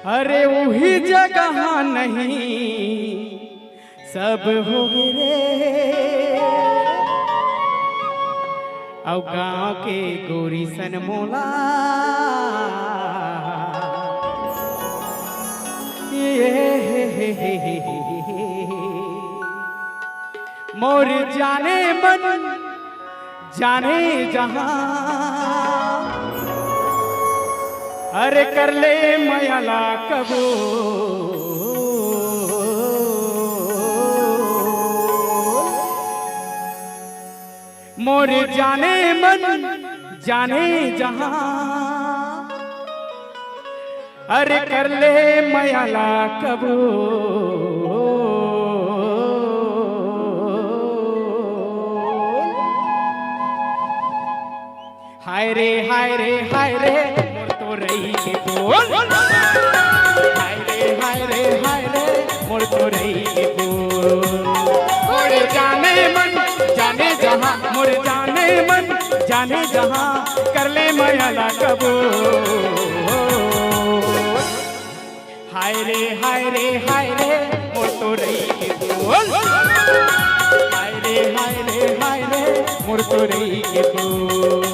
अरे वही जगह नहीं सब हो रे और गांव के गोरी सन मोला मोर जाने मन जाने जहां अरे कर ले मयाला कबो मोर जाने मन जाने जहां अरे कर ले मयाला कबो हाय रे हाय रे हाय रे मोर तो रही के बोल हाय रे मोर तो रही के बोल मोर जाने मन जाने जहां मोर जाने मन जाने जहां कर ले मयाला कबो हाय रे मोर तो रही के बोल हाय रे मोर तो रही के बोल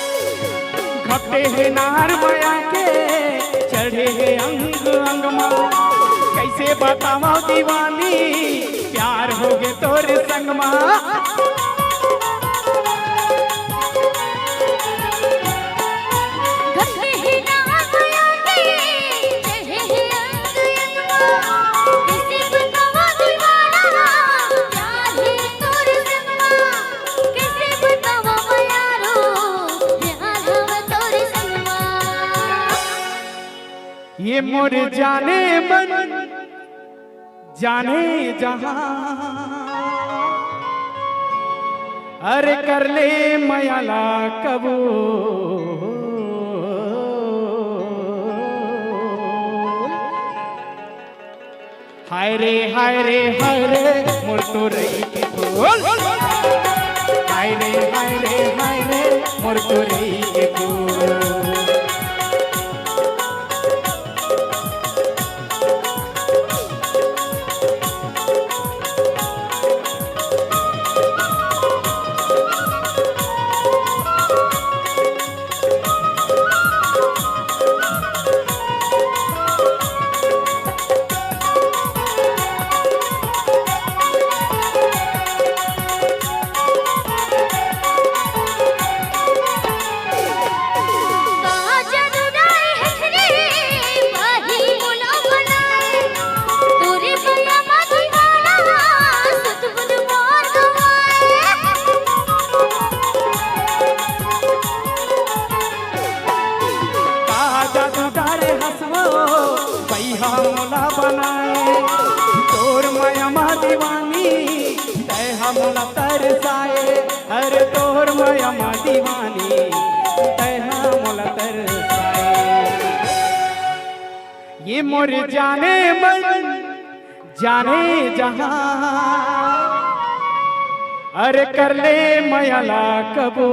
घपटे है नार माया के चढ़े है अंग अंग मा कैसे बतावा दीवानी प्यार हो गए तोरे संग मा ये मोर जाने मन जाने जहां अरे कर ले मयाला कबो हाय रे मोर तो रही के बोल हाय रे मोर तो रही के बोल मोला बनाए तोर मयमा दीवानी तय हमला तरसाए अरे तोर मयमा दीवानी तय हमला तरसाए ये मोर जाने मन जाने जहां अरे कर ले मयाला कबो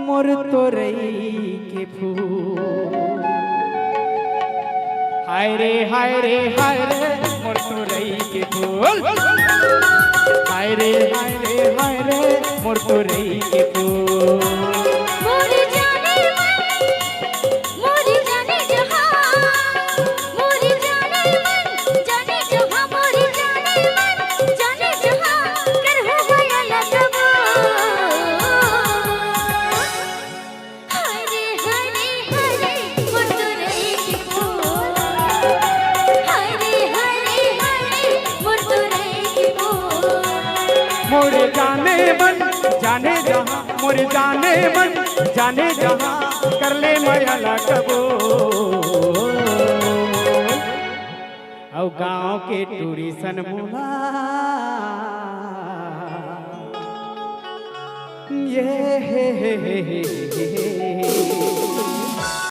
मोर तो रही के फूल हाय रे मोर तो रही के फूल हाय रे हाय रे हाय रे मोर तो रही के फूल मोर जाने मन मोर जाने जहां मोर जाने मन जाने जहां मोर जाने मन जाने जहां कर हो गया लगबो हाय रे मोर तो रही के फूल हाय रे मोर तो रही के फूल मोर जाने मन जाने जहां मोर जाने मन जाने जहां कर ले माया लगबो औ गांव के टूरी सन मुला ये